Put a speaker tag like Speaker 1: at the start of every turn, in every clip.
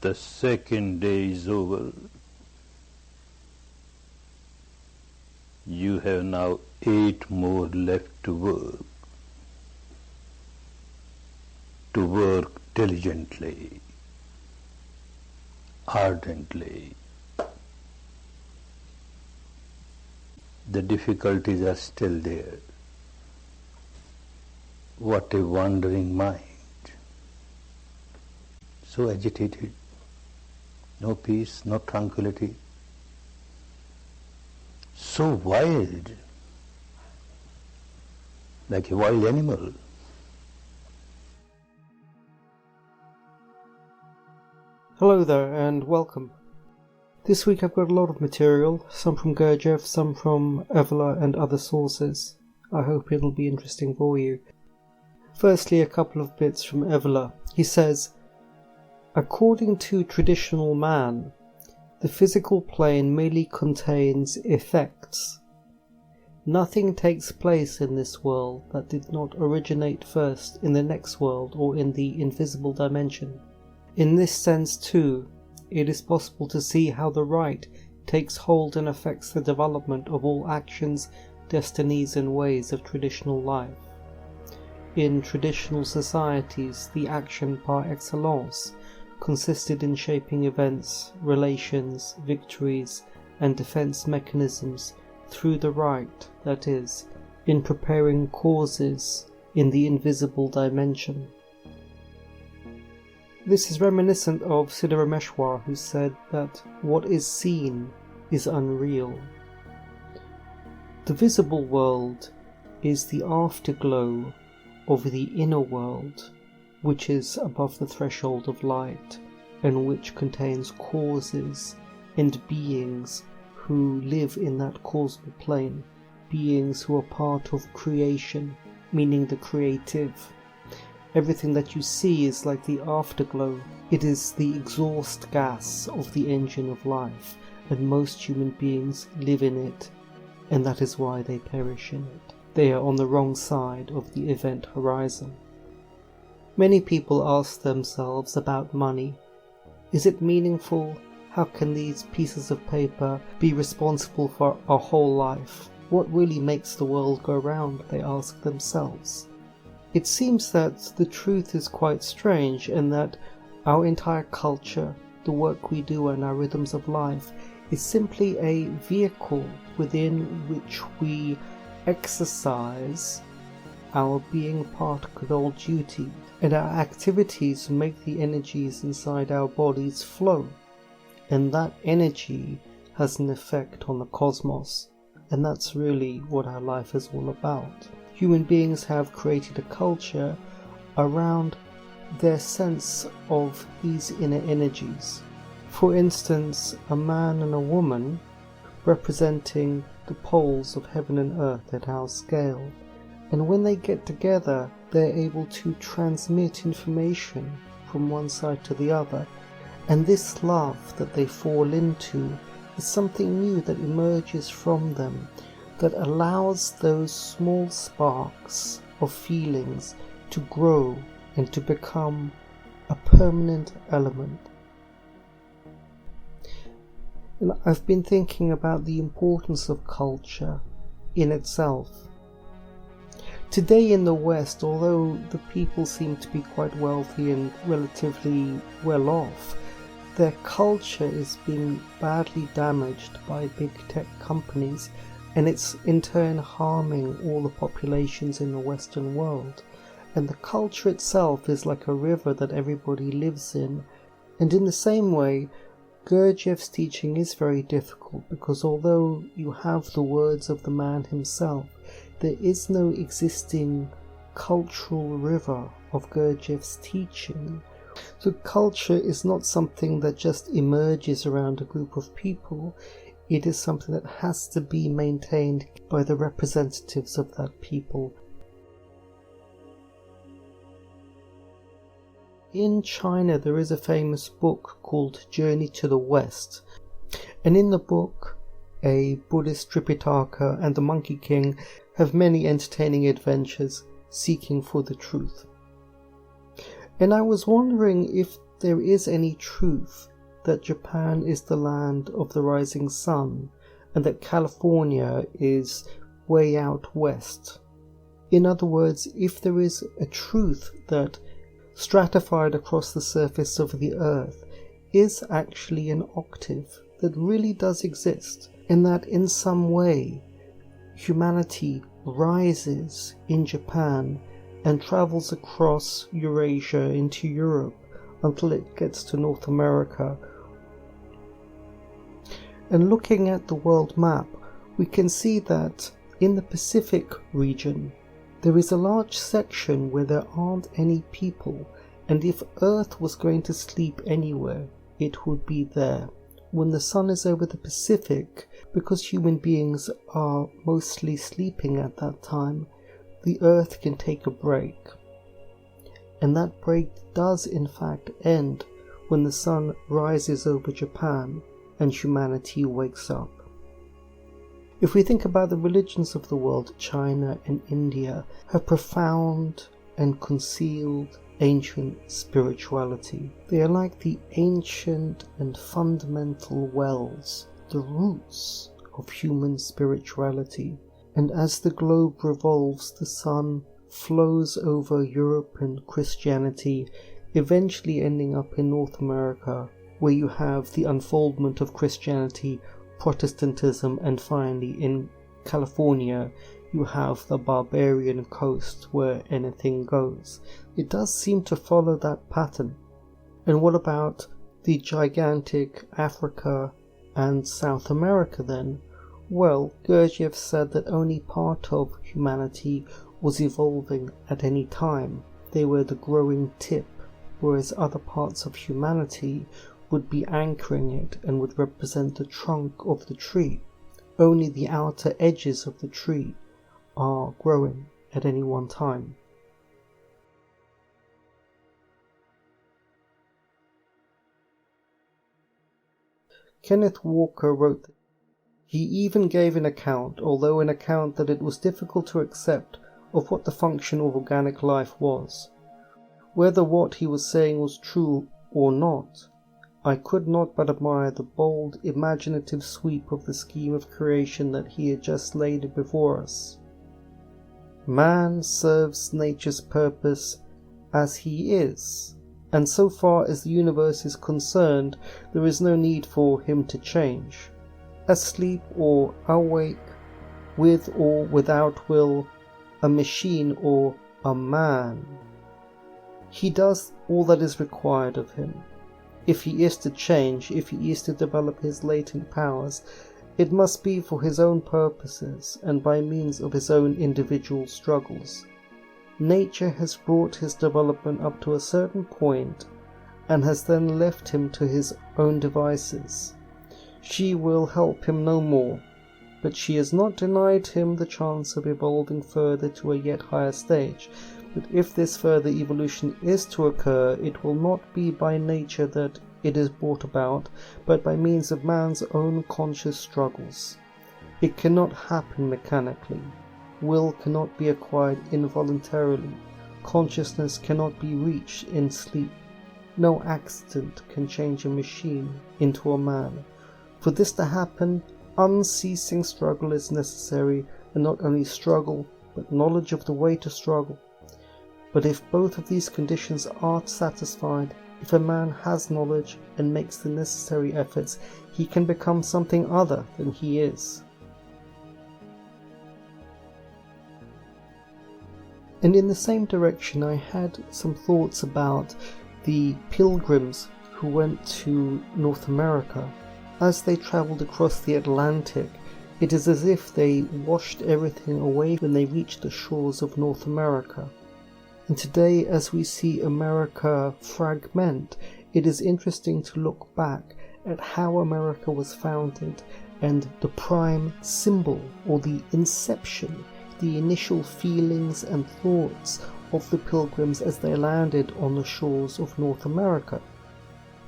Speaker 1: The second day is over. You have now 8 more left to work diligently, ardently. The difficulties are still there. What a wandering mind. So agitated, no peace, no tranquility. So wild, like a wild animal.
Speaker 2: Hello there and welcome. This week I've got a lot of material, some from Gurdjieff, some from Evola and other sources. I hope it'll be interesting for you. Firstly, a couple of bits from Evola. He says, according to traditional man, the physical plane merely contains effects. Nothing takes place in this world that did not originate first in the next world or in the invisible dimension. In this sense, too, it is possible to see how the right takes hold and affects the development of all actions, destinies and ways of traditional life. In traditional societies, the action par excellence consisted in shaping events, relations, victories and defense mechanisms through the right, that is, in preparing causes in the invisible dimension. This is reminiscent of Siddharameshwar, who said that what is seen is unreal. The visible world is the afterglow of the inner world, which is above the threshold of light, and which contains causes and beings who live in that causal plane, beings who are part of creation, meaning the creative. Everything that you see is like the afterglow. It is the exhaust gas of the engine of life, and most human beings live in it, and that is why they perish in it. They are on the wrong side of the event horizon. Many people ask themselves about money. Is it meaningful? How can these pieces of paper be responsible for our whole life? What really makes the world go round? They ask themselves. It seems that the truth is quite strange, and that our entire culture, the work we do and our rhythms of life is simply a vehicle within which we exercise our being particle duty, and our activities make the energies inside our bodies flow, and that energy has an effect on the cosmos, and that's really what our life is all about. Human beings have created a culture around their sense of these inner energies. For instance, a man and a woman representing the poles of heaven and earth at our scale, and when they get together they're able to transmit information from one side to the other, and this love that they fall into is something new that emerges from them, that allows those small sparks of feelings to grow and to become a permanent element. And I've been thinking about the importance of culture in itself. Today in the West, although the people seem to be quite wealthy and relatively well off, their culture is being badly damaged by big tech companies, and it's in turn harming all the populations in the Western world. And the culture itself is like a river that everybody lives in. And in the same way, Gurdjieff's teaching is very difficult, because although you have the words of the man himself, there is no existing cultural river of Gurdjieff's teaching. So culture is not something that just emerges around a group of people. It is something that has to be maintained by the representatives of that people. In China there is a famous book called Journey to the West, and in the book a Buddhist Tripitaka and the Monkey King have many entertaining adventures seeking for the truth. And I was wondering if there is any truth that Japan is the land of the rising sun and that California is way out west. In other words, if there is a truth that stratified across the surface of the earth is actually an octave that really does exist, and that in some way humanity rises in Japan and travels across Eurasia into Europe until it gets to North America. And looking at the world map, we can see that in the Pacific region there is a large section where there aren't any people, and if Earth was going to sleep anywhere, it would be there. When the sun is over the Pacific, because human beings are mostly sleeping at that time, the Earth can take a break. And that break does in fact end when the sun rises over Japan and humanity wakes up. If we think about the religions of the world, China and India have profound and concealed ancient spirituality. They are like the ancient and fundamental wells, the roots of human spirituality. And as the globe revolves, the sun flows over Europe and Christianity, eventually ending up in North America, where you have the unfoldment of Christianity, Protestantism, and finally in California you have the barbarian coast where anything goes. It does seem to follow that pattern. And what about the gigantic Africa and South America then? Well, Gurdjieff said that only part of humanity was evolving at any time. They were the growing tip, whereas other parts of humanity would be anchoring it and would represent the trunk of the tree. Only the outer edges of the tree are growing at any one time. Kenneth Walker wrote that he even gave an account, although an account that it was difficult to accept, of what the function of organic life was. Whether what he was saying was true or not, I could not but admire the bold, imaginative sweep of the scheme of creation that he had just laid before us. Man serves nature's purpose as he is, and so far as the universe is concerned, there is no need for him to change. Asleep or awake, with or without will, a machine or a man, he does all that is required of him. If he is to change, if he is to develop his latent powers, it must be for his own purposes and by means of his own individual struggles. Nature has brought his development up to a certain point and has then left him to his own devices. She will help him no more, but she has not denied him the chance of evolving further to a yet higher stage. But if this further evolution is to occur, it will not be by nature that it is brought about, but by means of man's own conscious struggles. It cannot happen mechanically. Will cannot be acquired involuntarily. Consciousness cannot be reached in sleep. No accident can change a machine into a man. For this to happen, unceasing struggle is necessary, and not only struggle, but knowledge of the way to struggle. But if both of these conditions are satisfied, if a man has knowledge and makes the necessary efforts, he can become something other than he is. And in the same direction, I had some thoughts about the pilgrims who went to North America. As they travelled across the Atlantic, it is as if they washed everything away when they reached the shores of North America. And today, as we see America fragment, it is interesting to look back at how America was founded and the prime symbol, or the inception, the initial feelings and thoughts of the pilgrims as they landed on the shores of North America.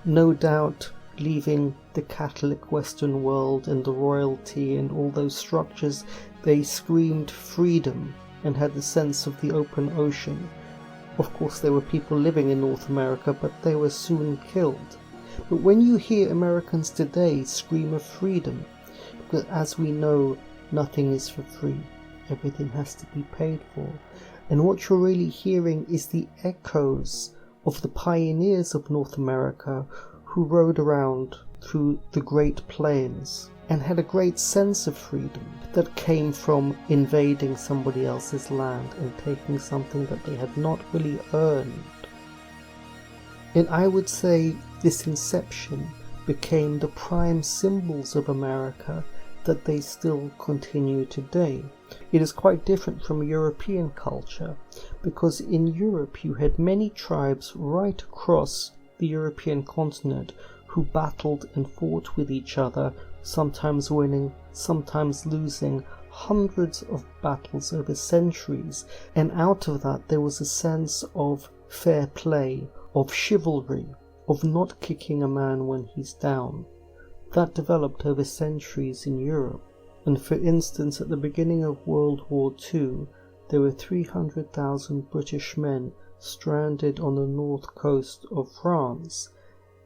Speaker 2: No doubt, leaving the Catholic Western world and the royalty and all those structures, they screamed freedom and had the sense of the open ocean. Of course, there were people living in North America, but they were soon killed. But when you hear Americans today scream of freedom, because as we know, nothing is for free. Everything has to be paid for. And what you're really hearing is the echoes of the pioneers of North America who rode around through the Great Plains and had a great sense of freedom that came from invading somebody else's land and taking something that they had not really earned. And I would say this Inception became the prime symbols of America that they still continue today. It is quite different from European culture, because in Europe you had many tribes right across the European continent who battled and fought with each other, sometimes winning, sometimes losing, hundreds of battles over centuries, and out of that there was a sense of fair play, of chivalry, of not kicking a man when he's down. That developed over centuries in Europe. And for instance, at the beginning of World War II, there were 300,000 British men stranded on the north coast of France,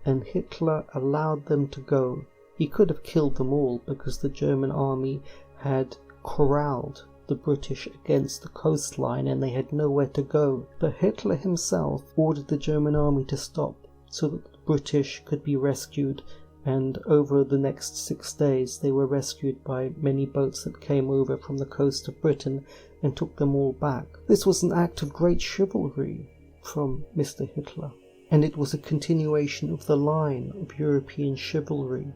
Speaker 2: and Hitler allowed them to go. He could have killed them all because the German army had corralled the British against the coastline and they had nowhere to go. But Hitler himself ordered the German army to stop so that the British could be rescued, and over the next 6 days they were rescued by many boats that came over from the coast of Britain and took them all back. This was an act of great chivalry from Mr. Hitler, and it was a continuation of the line of European chivalry.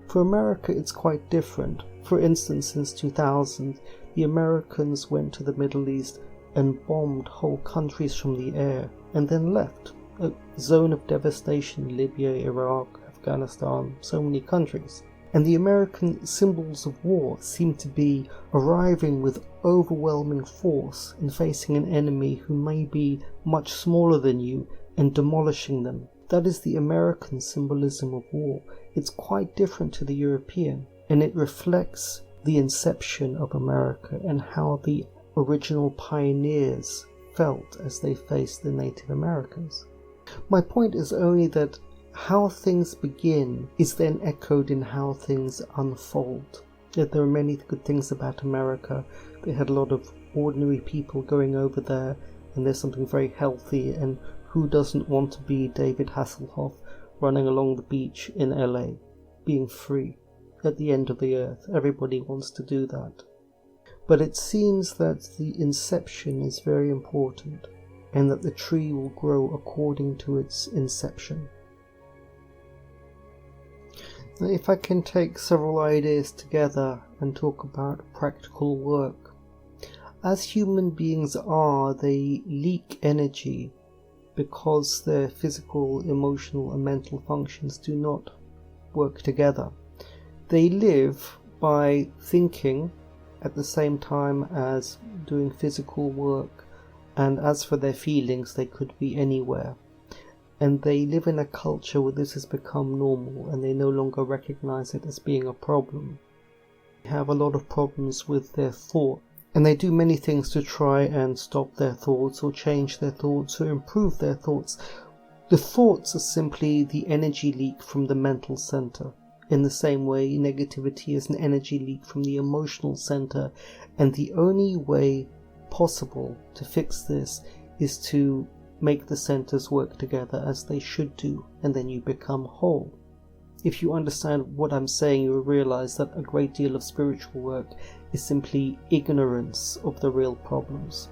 Speaker 2: For America it's quite different. For instance, since 2000, the Americans went to the Middle East and bombed whole countries from the air and then left. A zone of devastation: Libya, Iraq, Afghanistan, so many countries. And the American symbols of war seem to be arriving with overwhelming force and facing an enemy who may be much smaller than you and demolishing them. That is the American symbolism of war. It's quite different to the European, and it reflects the inception of America and how the original pioneers felt as they faced the Native Americans. My point is only that how things begin is then echoed in how things unfold. Yet there are many good things about America. They had a lot of ordinary people going over there, and there's something very healthy, and who doesn't want to be David Hasselhoff running along the beach in LA, being free at the end of the earth? Everybody wants to do that. But it seems that the inception is very important, and that the tree will grow according to its inception. Now, if I can take several ideas together and talk about practical work. As human beings are, they leak energy because their physical, emotional and mental functions do not work together. They live by thinking at the same time as doing physical work, and as for their feelings, they could be anywhere. And they live in a culture where this has become normal and they no longer recognize it as being a problem. They have a lot of problems with their thought, and they do many things to try and stop their thoughts or change their thoughts or improve their thoughts. The thoughts are simply the energy leak from the mental center. In the same way, negativity is an energy leak from the emotional center, and the only way possible to fix this is to make the centers work together as they should do, and then you become whole. If you understand what I'm saying, you will realize that a great deal of spiritual work is simply ignorance of the real problems.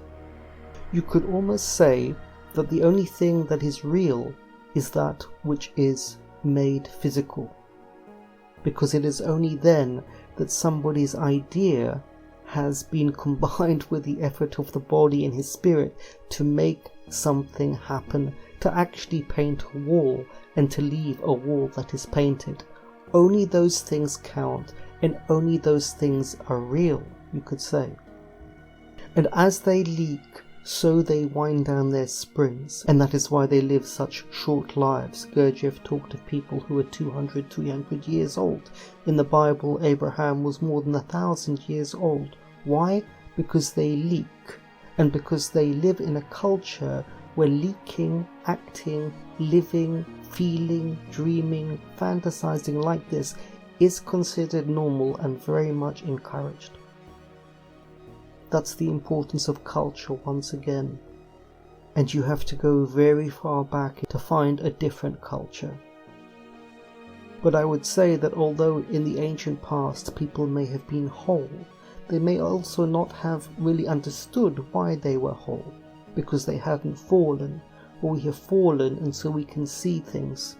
Speaker 2: You could almost say that the only thing that is real is that which is made physical, because it is only then that somebody's idea has been combined with the effort of the body and his spirit to make something happen, to actually paint a wall and to leave a wall that is painted. Only those things count, and only those things are real, you could say. And as they leak, so they wind down their springs, and that is why they live such short lives. Gurdjieff talked of people who were 200, 300 years old. In the Bible, Abraham was more than 1,000 years old. Why? Because they leak, and because they live in a culture where leaking, acting, living, feeling, dreaming, fantasizing like this is considered normal and very much encouraged. That's the importance of culture once again. And you have to go very far back to find a different culture. But I would say that although in the ancient past people may have been whole, they may also not have really understood why they were whole, because they hadn't fallen, or we have fallen and so we can see things.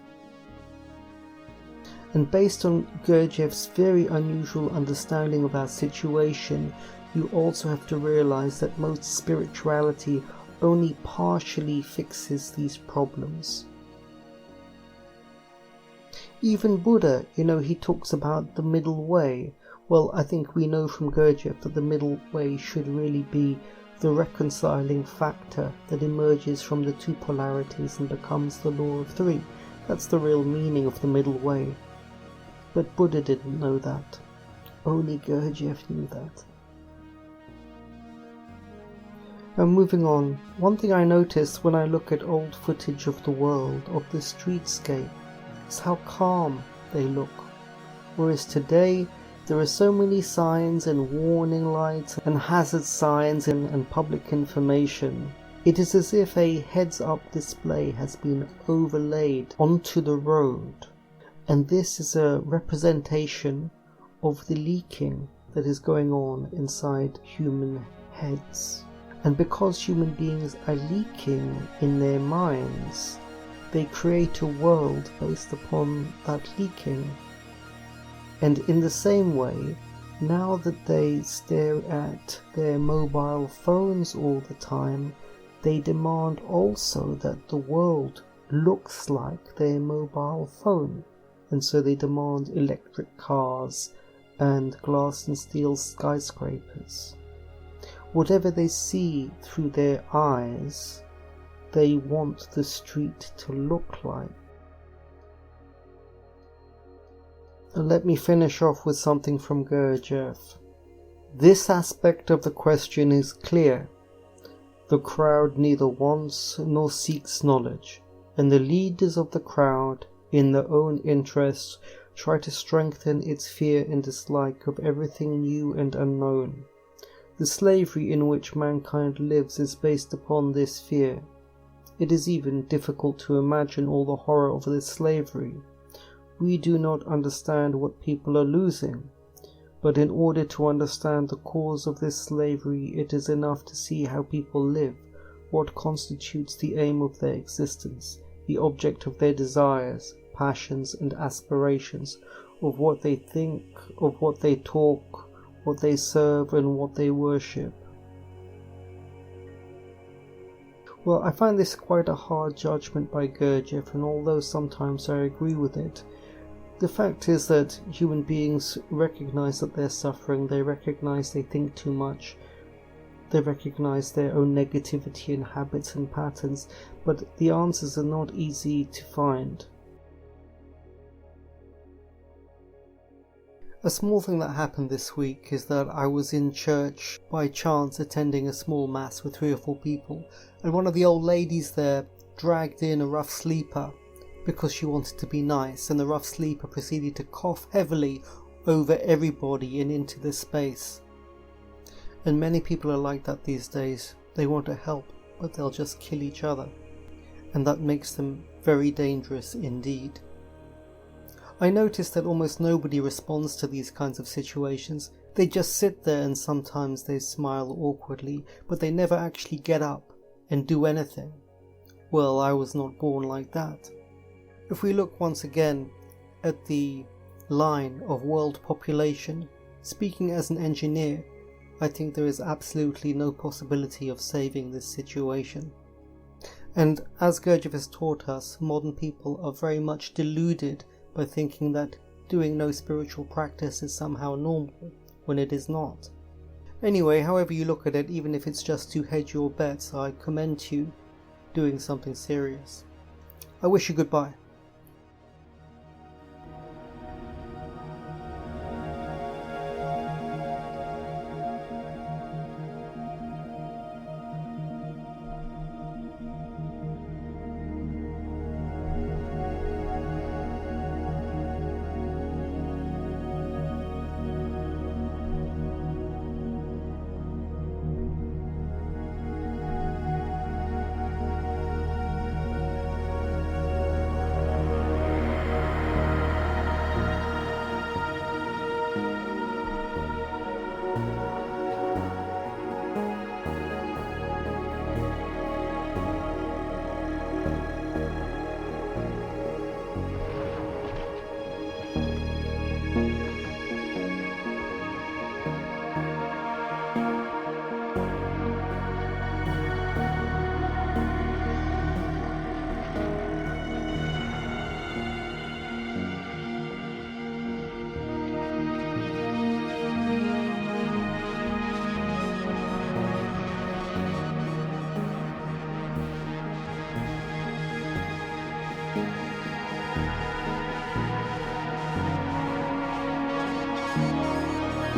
Speaker 2: And based on Gurdjieff's very unusual understanding of our situation, you also have to realize that most spirituality only partially fixes these problems. Even Buddha, he talks about the middle way. Well, I think we know from Gurdjieff that the middle way should really be the reconciling factor that emerges from the two polarities and becomes the law of three. That's the real meaning of the middle way. But Buddha didn't know that. Only Gurdjieff knew that. Now moving on, one thing I notice when I look at old footage of the world, of the streetscape, is how calm they look. Whereas today, there are so many signs and warning lights and hazard signs and public information. It is as if a heads-up display has been overlaid onto the road. And this is a representation of the leaking that is going on inside human heads. And because human beings are leaking in their minds, they create a world based upon that leaking. And in the same way, now that they stare at their mobile phones all the time, they demand also that the world looks like their mobile phone. And so they demand electric cars and glass and steel skyscrapers. Whatever they see through their eyes, they want the street to look like. And let me finish off with something from Gurdjieff. This aspect of the question is clear. The crowd neither wants nor seeks knowledge, and the leaders of the crowd, in their own interests, try to strengthen its fear and dislike of everything new and unknown. The slavery in which mankind lives is based upon this fear. It is even difficult to imagine all the horror of this slavery. We do not understand what people are losing, but in order to understand the cause of this slavery, it is enough to see how people live, what constitutes the aim of their existence, the object of their desires, passions and aspirations, of what they think, of what they talk, what they serve and what they worship. Well, I find this quite a hard judgment by Gurdjieff, and although sometimes I agree with it, the fact is that human beings recognize that they're suffering, they recognize they think too much, they recognize their own negativity and habits and patterns, but the answers are not easy to find. A small thing that happened this week is that I was in church by chance attending a small mass with 3 or 4 people, and one of the old ladies there dragged in a rough sleeper because she wanted to be nice, and the rough sleeper proceeded to cough heavily over everybody and into the space. And many people are like that these days. They want to help, but they'll just kill each other, and that makes them very dangerous indeed. I noticed that almost nobody responds to these kinds of situations. They just sit there and sometimes they smile awkwardly, but they never actually get up and do anything. Well, I was not born like that. If we look once again at the line of world population, speaking as an engineer, I think there is absolutely no possibility of saving this situation. And as Gurdjieff has taught us, modern people are very much deluded by thinking that doing no spiritual practice is somehow normal, when it is not. Anyway, however you look at it, even if it's just to hedge your bets, I commend you doing something serious. I wish you goodbye.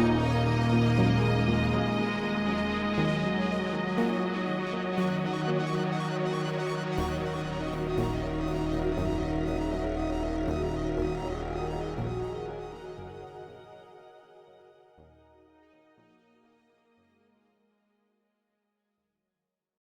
Speaker 2: you.